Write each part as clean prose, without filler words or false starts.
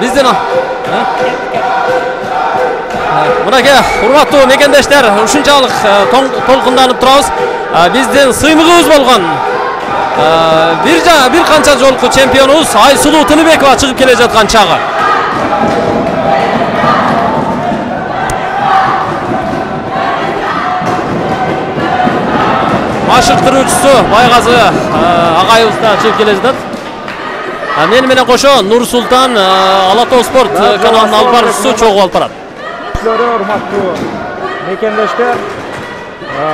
Биздин мынакей урматтуу мекендештер, ушунчалык толкунданып турабыз. Биздин сыймыгыбыз болгон бир канча жолку чемпионубуз Айсулуу Тыныбекова чыгып келе жаткан чагы. Машыктыруучусу Байгазы агайыбыз да чыгып келе жатат. Мен менен кошо Нур Султан Ала Тоо спорт каналынын алып баруучусу чогуу алып барат. Урматтуу мекендештер,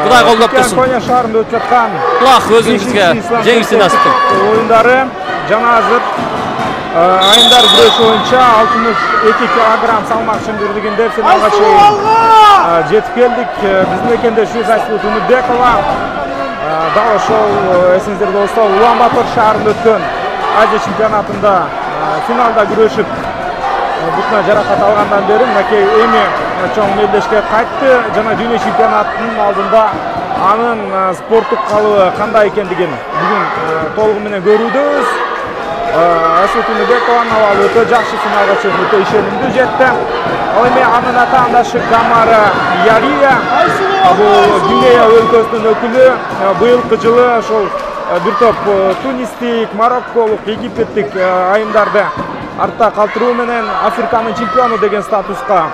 Кудай колдоп турсун. Коня шаарында өтүп жаткан Кулак өзүңүзгө жеңишти насип кылсын. Оюндары жана азыр айындар күрөшү боюнча 62 килограмм салмак чындырлыгында финалга чейин жетип келдик. Биздин мекендешибиз Айсулуу Тыныбекова дал ошол эсиңиздерде болсо Улан-Батор шаарында өткөн Азия чемпионатында финалда күрөшүп бутуна жаракат алгандан бери мынакей эми чоң мелдешке кайтты жана дүйнө чемпионатынын алдында анын спорттук калыбы кандай экендигин бүгүн толугу менен көрүүдөбүз. Айсулуу Тыныбекованын абалы өтө жакшы, финалга чейин өтө ишенимдүү жетти. Ал эми анын атаандашы Камара Ярия, бул Гвинея өлкөсүнүн өкүлү, быйылкы жылы ошол бир топ тунистик, марокколук, египеттик айымдарды артта калтыруу менен Африканын чемпиону деген статуска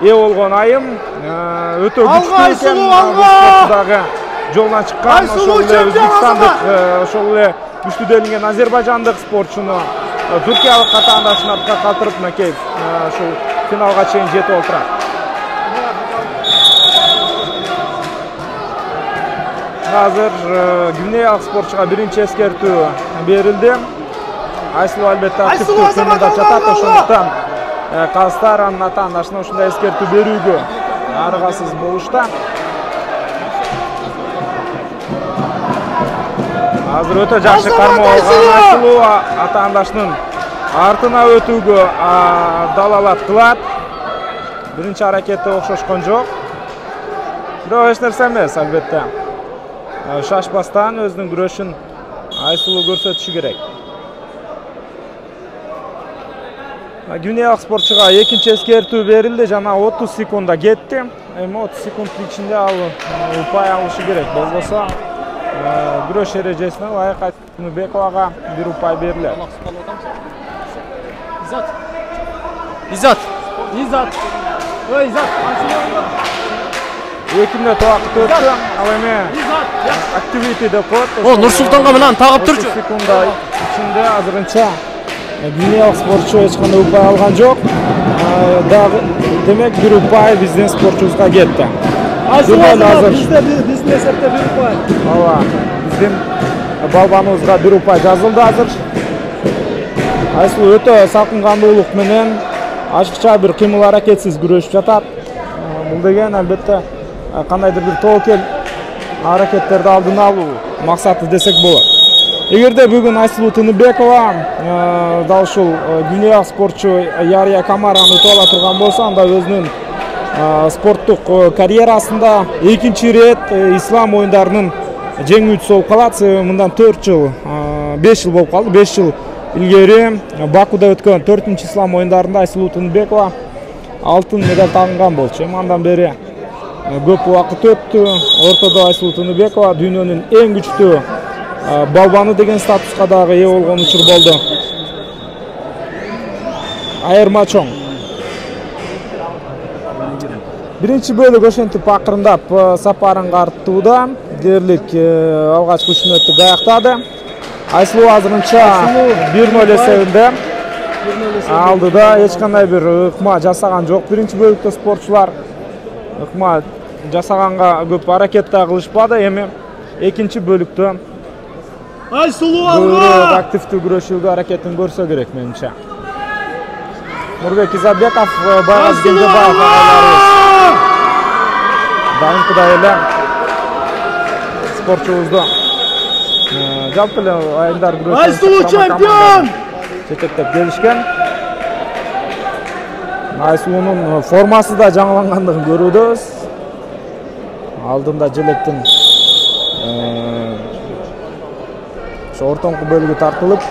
ээ болгон айым өтө күчтүү экен. Дагы жолуна чыккан ошол эле өзбекстандык, ошол эле күчтүү делинген азербайжандык спортчуну туркиялык атаандашын артка калтырып мынакей ушул финалга чейин жетип отурат. Азыр Гвинеялык спортчуга биринчи эскертүү берилди. Айсулуу албетте активдүү кыймылдап жатат, ошондуктан кыздар анын атаандашына ушундай эскертүү берүүгө аргасыз болушта. Азыр өтө жакшы кармоо алган Айсулуу атаандашынын артына өтүүгө далалат кылат. Биринчи аракети окшошкон жок. Бирок эч нерсе эмес, албетте. Шашпастан өзүнүн күрөшүн Айсулуу көрсөтүшү керек. Гвинеялык спортчуга экинчи эскертүү берилди, жана 30 секундда кетти. Эми 30 секунддун ичинде ал упай алышы керек. Болбосо күрөш эрежесине ылайык Айсулуу Тыныбековага бир упай берилет. Изат. Ой, Изат. Экинде убакыт өттү. Ал эми activity деп коет. О, Нур Султанга менен тагып турчу. 30 секундда ичинде азырынча Гвинеялык спортчу эч кандай упай алган жок. Дагы демек бир упай биздин спортчубузга кетти. Биздин эсепте бир упай. Ооба, биздин балбаныбызга бир упай жазылды азыр. Айсулуу өтө салкын кандуулук менен ачыкча бир кыймыл аракетсиз күрөшүп жатат. Бул деген албетте кандайдыр бир тобокел аракеттерди алдын алуу максаты десек болот. Эгерде бүгүн Айсулуу Тыныбекова дал ушул Гвинеялык спортчу Ярия Камараны утуп ала турган болсо, анда өзүнүн спорттук карьерасында экинчи рет ислам оюндарынын жеңүүчүсү болуп калат. Мындан 4 жыл, 5 жыл болуп калды. 5 жыл илгери Бакуда өткөн 4-чү ислам оюндарында Айсулуу Тыныбекова алтын медаль тагынган болчу. Эми андан бери көп убакыт өттү. Ортодо Айсулуу Тыныбекова дүйнөнүн эң күчтүү балбаны деген статуска дагы ээ болгон учур болду. Айырма чоң. Биринчи бөлүк ошентип акырындап сапарын карттууда. Дерлик алгачкы 3 мүнөттү аяктады. Айсулуу азырынча 1-0 эсебинде алдыда, эч кандай бир ыкма жасаган жок. Биринчи бөлүктө спортчулар ыкма жасаганга көп аракет да кылышпады. Эми экинчи бөлүктө Айсулуу алга активдүү күрөшүүгө аракетин көрсө керек менимче. Нурбек Изабеков, Байгаз Кенжебаев агайларыбыз дайымкыдай эле спортчубузду жалпы эле айымдар күрөшү Айсулуу чемпион жетектеп келишкен. Айсулуунун формасы да жаңылангандыгын көрүүдөбүз. Алдында желектин ошо ортоңку бөлүгү тартылып,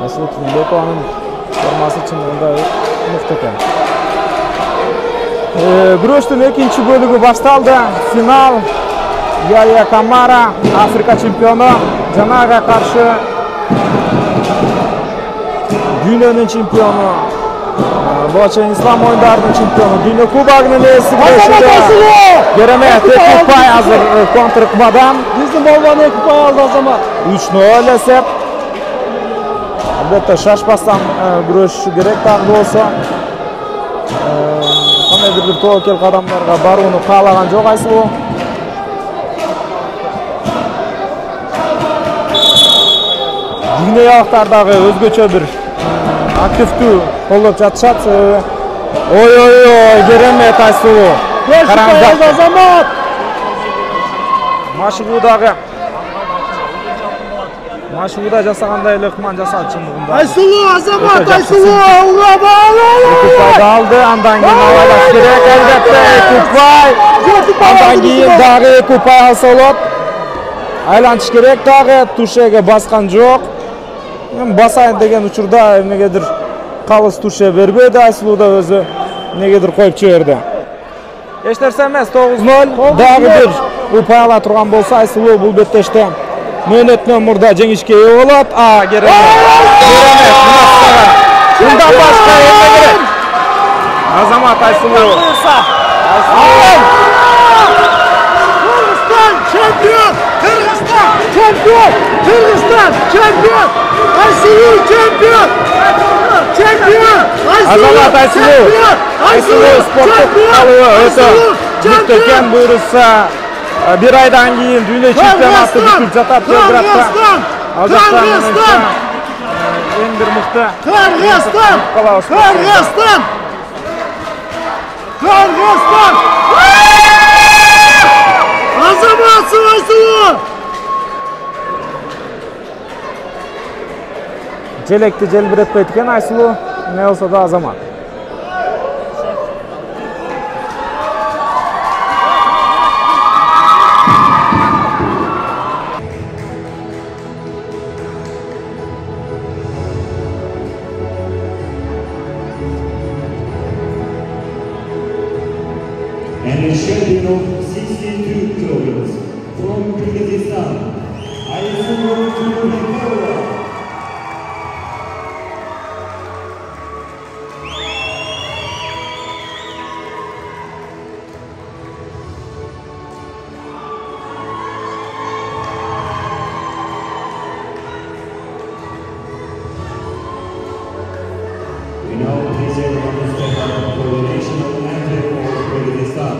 Aysulu Turumbekovanın forması çınlığında muhteşem. Güreştin ikinci bölügü baştaldı. Final Yaya Kamara, Afrika çempionu, Canaga karşı dünyanın çempionu, Boğaçan İslam oyunlarının çempionu, Dünya Kubağı'nın iyisi güreşinde. Gereme tek pay hazır kontrkmadan. Bizim balvan ekip aldı o zaman. 3-0 esep. Albatta şaşmasdan güreş gerek tarzı olsa. Qandaydir bir tavakkal qadamlarga baruuni qalagan jo'q Aysulu. Dunyoyoqlardagi o'zgacha bir aktivni qo'llab жатышат. Oy Geremet Aysulu. Qaranglar Azamat. Mashg'ulotda jasag'anday lehmon jasad chimdig'ida. Aysulu Azamat, Aysulu. Ulan Kupayda aldı, andan keyin avalash kerak albatta. Kupay. Andan keyin dag'i kupay olsa bo'ladi. Aylanish kerak dag'i tushega bosgan jo'q. Basayin degan uchurda negadir qavis tushe bermedi Aysuluda o'zi negadir qo'yib qo'yardi. Hech narsa emas 9-0 dag'i bir kupay ola turgan bo'lsa Aysulu bu betda Mönetmen burada jengishga ega bo'ladi. Geremet. Bundan boshqa endi gerek. Azamat Aysulu. Kırgızistan şampiyon. Kırgızistan şampiyon. Kırgızistan şampiyon. Aysulu şampiyon. Şampiyon. Azamat Aysulu. Aysulu sportda qalığı o'ta muhteşem buyursa bir aydan keyin dünya chempionati bitib жатат Belgradda. Kırgızistan. Eng bir muhta. Kırgızistan. Kırgızistan. Kırgızistan. Azamatsın Aysulu. Jelekti jelbiretpeytken Aysulu ne olsa da Azamat. And a champion of 62 kilograms from Kyrgyzstan, Aysulu Turumbekova. We now present on the step up for the national anthem of Kyrgyzstan.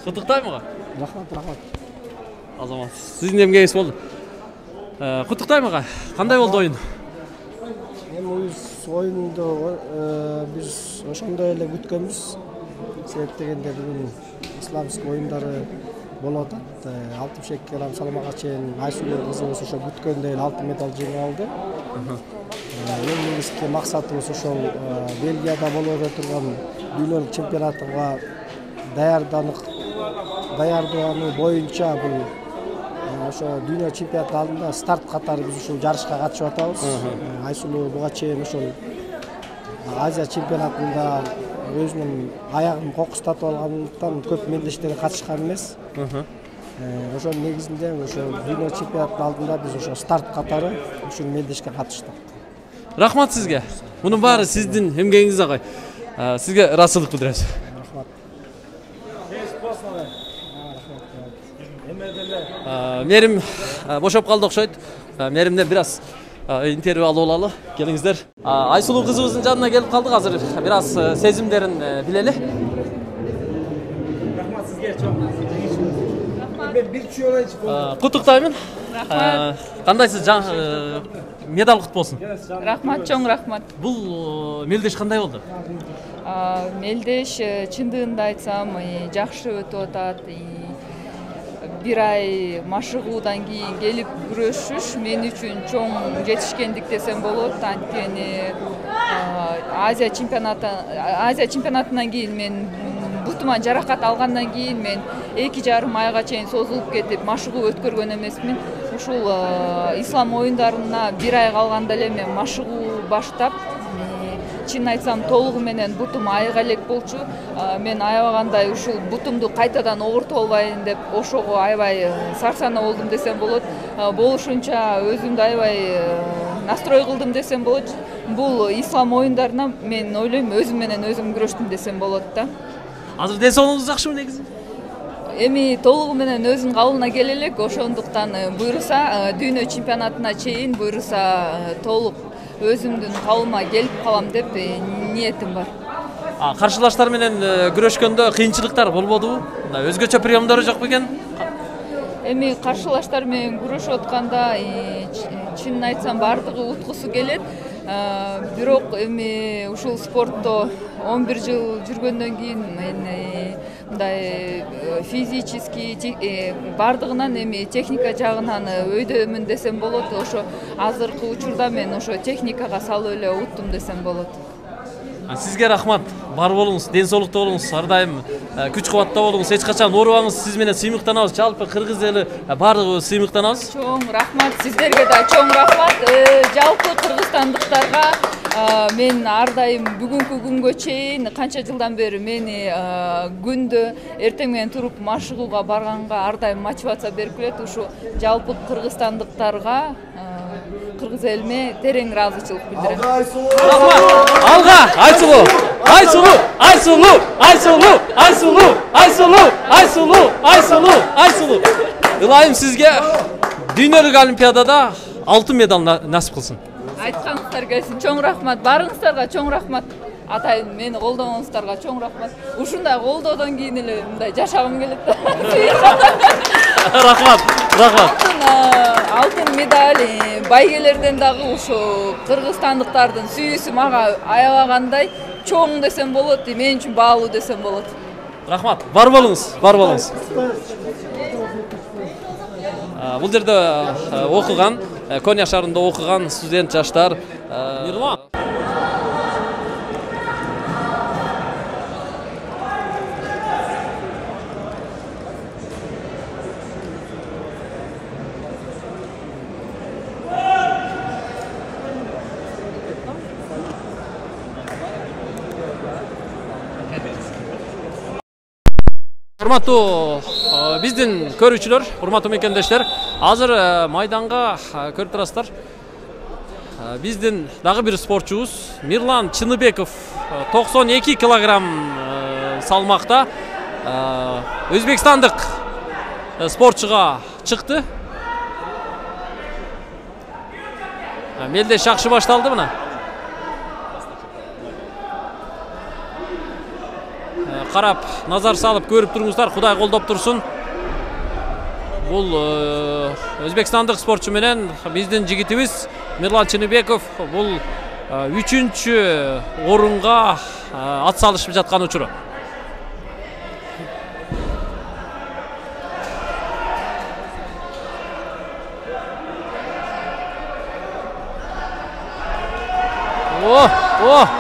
Құттықтаймын аға. Рахмат. Азамат, сіздің емгеңіз болды. Құттықтаймын аға. Қандай болды ойын? Өз ойынды біз ошондой эле күткөнбүз. Себеп дегенде бүгүн исламский ойындары болуп атат. 62 кг салмакка чейин Айсулуу кызыбыз ошо күткөндөй эле алтын медаль жеңип алды. Эң негизги максатыбыз ошол Бельгияда болуп турган дүйнөлүк чемпионатына даярдануу боюнча бул ошо дүйнө чемпионаты алдында старт катары биз ушул жарышка катышып атабыз. Айсулуу буга чейин ошол Азия чемпионатында өзүнүн аягын кокустатып алгандыктан көп мелдештерге катышкан эмес. Ошонун негизинде ошо дүйнө чемпионатынын алдында биз ошо старт катары ушул мелдешке катыштык. Рахмат сизге. Мунун баары сиздин эмгегиңиз агай. Сизге ыраазычылык билдиребиз. Рахмат. Мерим бошоп калды окшойт. Меримден бир аз интервью алып алалы. Келиңиздер. Айсулуу кызыбыздын жанына келип калдык азыр. Бир аз сезимдерин билели. Рахмат сизге чоң. Мен бир чөйрөйчү болдум. Куттуктаймын. Рахмат. Кандайсыз? Медал кут болсун. Рахмат, чоң рахмат. Бул мелдеш кандай болду? Мелдеш чындыгында айтсам жакшы өтүп атат. Бир ай машыгуудан кийин келип күрөшүш мен үчүн чоң жетишкендик десем болот. Анткени Азия чемпионатынан кийин мен бутума жаракат алгандан кийин мен 2,5 айга чейин созулуп кетип машыгуу өткөргөн эмесмин. Ушул ислам оюндарына бир ай калганда эле мен машыгуу баштап, чын айтсам толугу менен бутум айыга элек болчу. Мен аябагандай ушул бутумду кайтадан огуртуп албайын деп ошого аябай сарсана болдум десем болот. Болушунча өзүмдү аябай настрой кылдым десем болот. Бул ислам оюндарына мен ойлойм өзүм менен өзүм күрөштүм десем болот да. Азыр ден соолугуңуз жакшыбы негизи? Эми толугу менен өзүнүн кабылына келе элек, ошондуктан буйруса дүйнө чемпионатына чейин буйруса толук өзүмдүн кабылыма келип калам деп ниетим бар. Каршылаштар менен күрөшкөндө кыйынчылыктар болбодубу? Өзгөчө приемдору жок бекен? Эми каршылаштар менен күрөшүп атканда чынын айтсам бардыгы уткусу келет. Бирок эми ушул спортто 11 жыл жүргөндөн кийин мен мындай физически бардыгынан эми техника жагынан өйдөмүн десем болот. Ошо азыркы учурда мен ошо техникага салып эле уттум десем болот. Сизге рахмат. Бар болуңуз, ден соолукта болуңуз, ар дайым күч кубатта болуңуз. Эч качан оорубаңыз. Сиз менен сыймыктанабыз. Жалпы кыргыз эли бардыгыбыз сыймыктанабыз. Чоң рахмат, сиздерге да чоң рахмат. Жалпы кыргызстандыктарга мен ар дайым бүгүнкү күнгө чейин канча жылдан бери мени күндө эртең менен туруп машыгууга барганга ар дайым мотивация берип келет. Ушу жалпы кыргызстандыктарга кыргыз элиме терең ыраазычылык билдирем. Алга! Айсулуу! Айсулуу! Айсулуу! Айсулуу! Айсулуу! Айсулуу! Айсулуу! Айсулуу! Айсулуу! Ылайым сизге дүйнөлүк олимпиадада алтын медаль насип кылсын. Айтканыңыздар келсин. Чоң рахмат. Барыңыздарга чоң рахмат. Атайын мени колдогоңуздарга чоң рахмат. Ушундай колдоодон кийин эле мындай жашагым келет. Рахмат. Рахмат. Алтын медаль байгелерден дагы ушу кыргызстандыктардын сүйүүсү мага аябагандай чоң десем болот, мен үчүн баалуу десем болот. Рахмат. Бар болуңуз, бар болуңуз. Бул жерде окуган, Коnya шаарында окуган студент жаштар Мирлан. Урматтуу биздин көрүүчүлөр, урматтуу мекендештер, азыр майданга көрүп турасыздар. Биздин дагы бир спортчубуз Мирлан Чыныбеков 92 килограмм салмакта өзбекстандык спортчуга чыкты. Мелдеш жакшы башталды мына. карап, назар салып көрүп туруңуздар. Кудай колдоп турсун. Бул өзбекстандык спортчу менен биздин жигитибиз Мирлан Чыныбеков бул 3-чү орунга ат салышып жаткан учуру.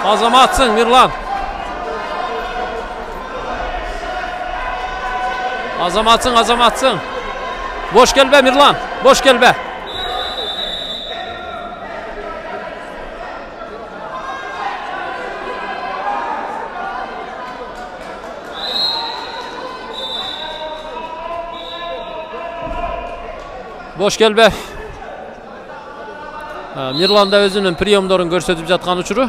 Азаматсың Мирлан. Азаматсың. Boş gelbe Mirlan, boş gelbe. Boş gelbe. Mirlan da özünün priyomdorun görsötüp жаткан учуру.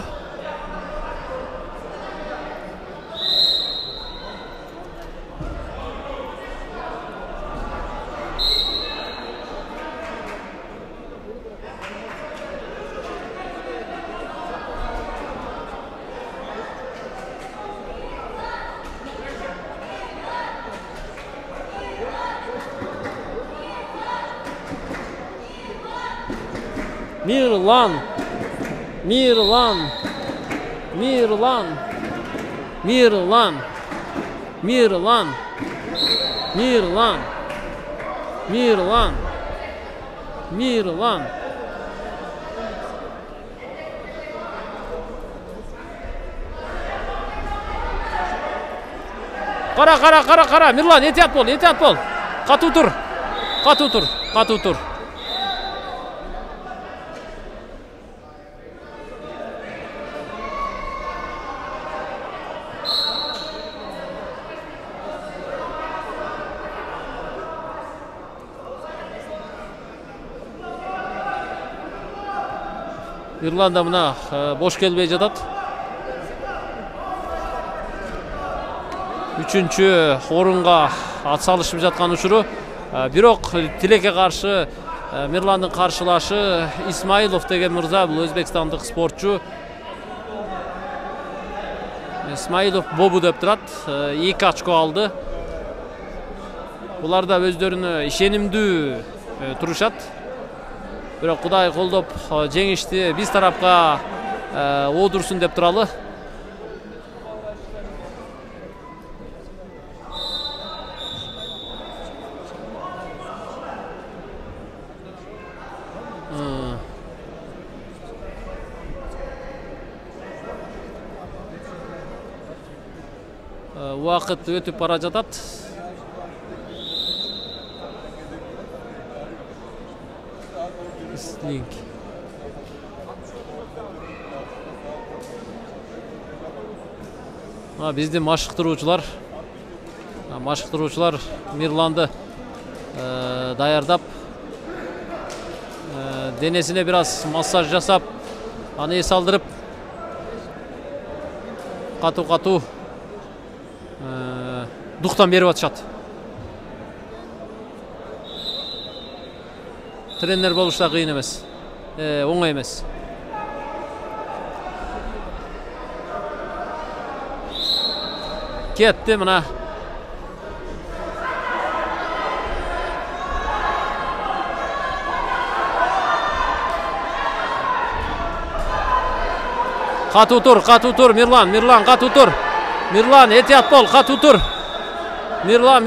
Mirlan. Kara. Mirlan, ehtiyat bol. Katı tur. Mirlan da mına boş gelmeye жатат. 3-чү орунга ат салышып жаткан учуру. Бирок Тилекке каршы Мирландын каршылашы Исмаилов деген мырза, бул өзбекстандык спортчу. Исмаилов бобу деп турат. 2 очко алды. Булар да өздөрүнө ишенимдүү турушат. Бирок Кудай колдоп жеңишти биз тарапка оодурсун деп туралы. Убакыт өтүп бара жатат. Биздин машыктыруучулар Мирланды даярдап, денесине бираз массаж жасап, аны эс алдырып, катуу дуктан берип атышат. Тренер болуш да кыйын эмес, оңой эмес. Ketdi mına. Katı tur Mirlan katı tur. Mirlan ehtiyat bol, katı tur. Mirlan.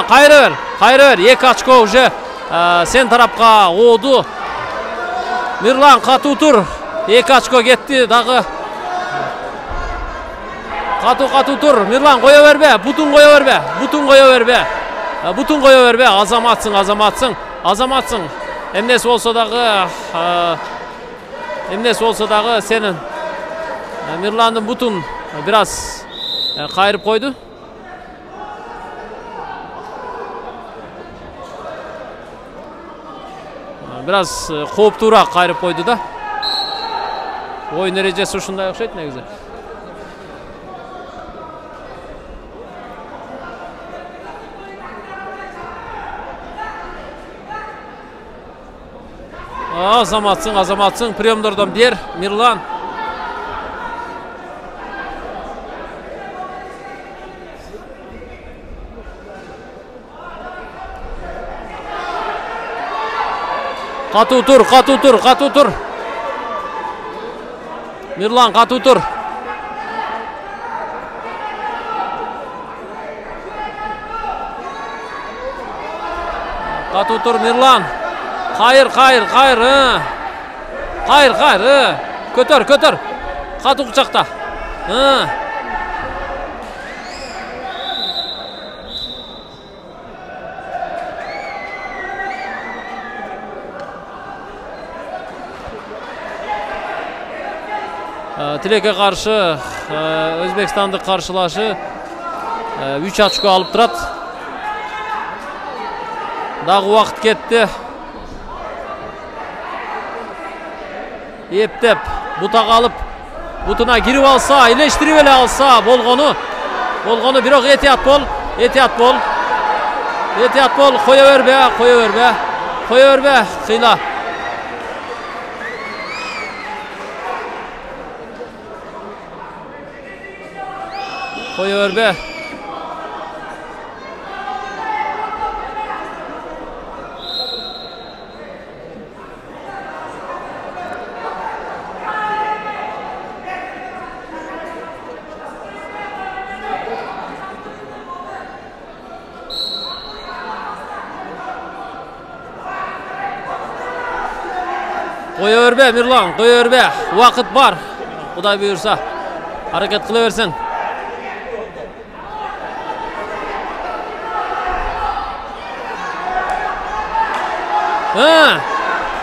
Kayır ver. 2 очко уже sen tarafka oğdu. Mirlan katı tur. 2 очко ketdi dagı. Katı tur. Mirlan koya verbe. Butun koya verbe. Azamatsın. Emnesi olsa dagı senin Mirlan'ın butun biraz kayırıp koydu. Biraz kopturak kayırıp koydu da. Oyun derecesi ушундай окшойт негизи. Azamatsın. Priyomdordan bir Mirlan. Katı tur. Miрлан katı tur. Katı tur Miрлан. Hayır. Kötür. Katı kucakta. Tilek'e karşı Özbekistan'da karşılaşı 3 açko alıp durat. Dağı vaqt ketdi. Ептеп бутак алып бутуна кирип алса, илештирип эле алса болгону бирок этият бол. Кое бербе, кыйла. Кое бербе. Koya örbe Miрлан, koya örbe. Vakit var. Kuday buyursa. Hareket kılıversin.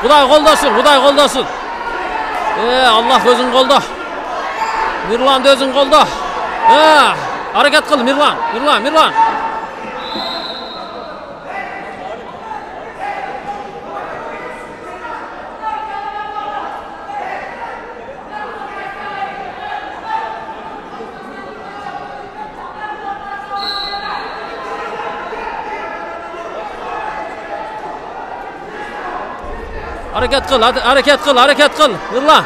Kuday koldasun. Allah gözün kolda. Miрлан da özün kolda. Hareket kıl Miрлан. Hareket kıl Miрлан.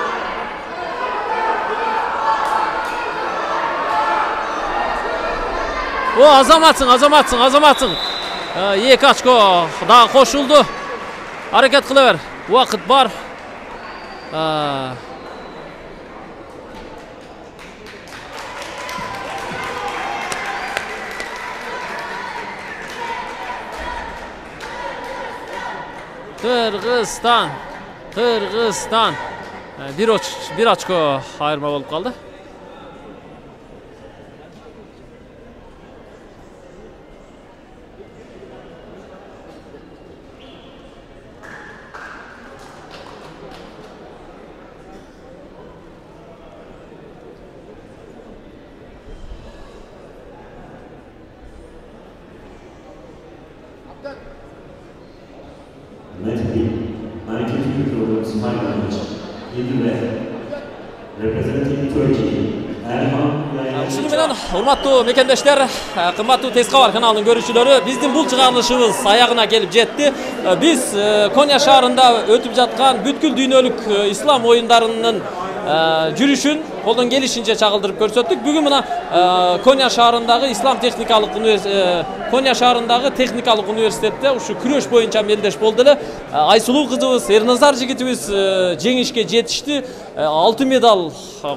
O azamatsın. Екі açko daha koşuldu. Hareket kılıver. Vakit var. Kırgızstan. Bir açko ayırma olup kaldı. Netly, 92 kilograms mileage in the red, representing Turkey, Erhan Yayan. Şunu bilen hurmattуу mekendешler, kımmattуу Teskabар kanalının görüşçülері, bizdin bul çıkarılışımız ayağına gelip jetti. Biz Konya şaharında ötüp жатқан бүткүл дүйнөлүк İslam oyunlarının жүрүшүн колдон келишинче чагылдырып көрсөттүк. Бүгүн мына Konya шаарындагы техникалык университетте ушу күрөш боюнча мелдеш болду эле. Айсулуу кызыбыз, Эрназар жигитибиз жеңишке жетишти. 6 медаль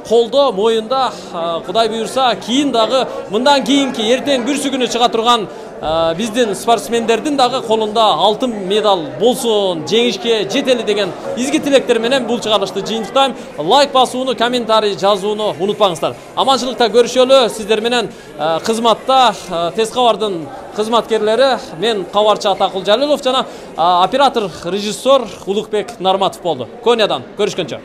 колдо, моюнда. Кудай буйрса, кийин дагы мындан кийинки эртең бүрсүгүнү чыга турган биздин спортсмендердин дагы колунда алтын медаль болсун, жеңишке жетели деген изги тилектер менен бул чыгарылышты жыйынтыктайм. Лайк басууну, комментарий жазууну унутпаңыздар. Аманчылыкта көрүшөлү. Сиздер менен кызматта Тескабардын кызматкерлери мен Кабарчы Атакул Жалилов жана оператор, режиссер Улукбек Нарматов болду. Кониядан көрүшкөнчө.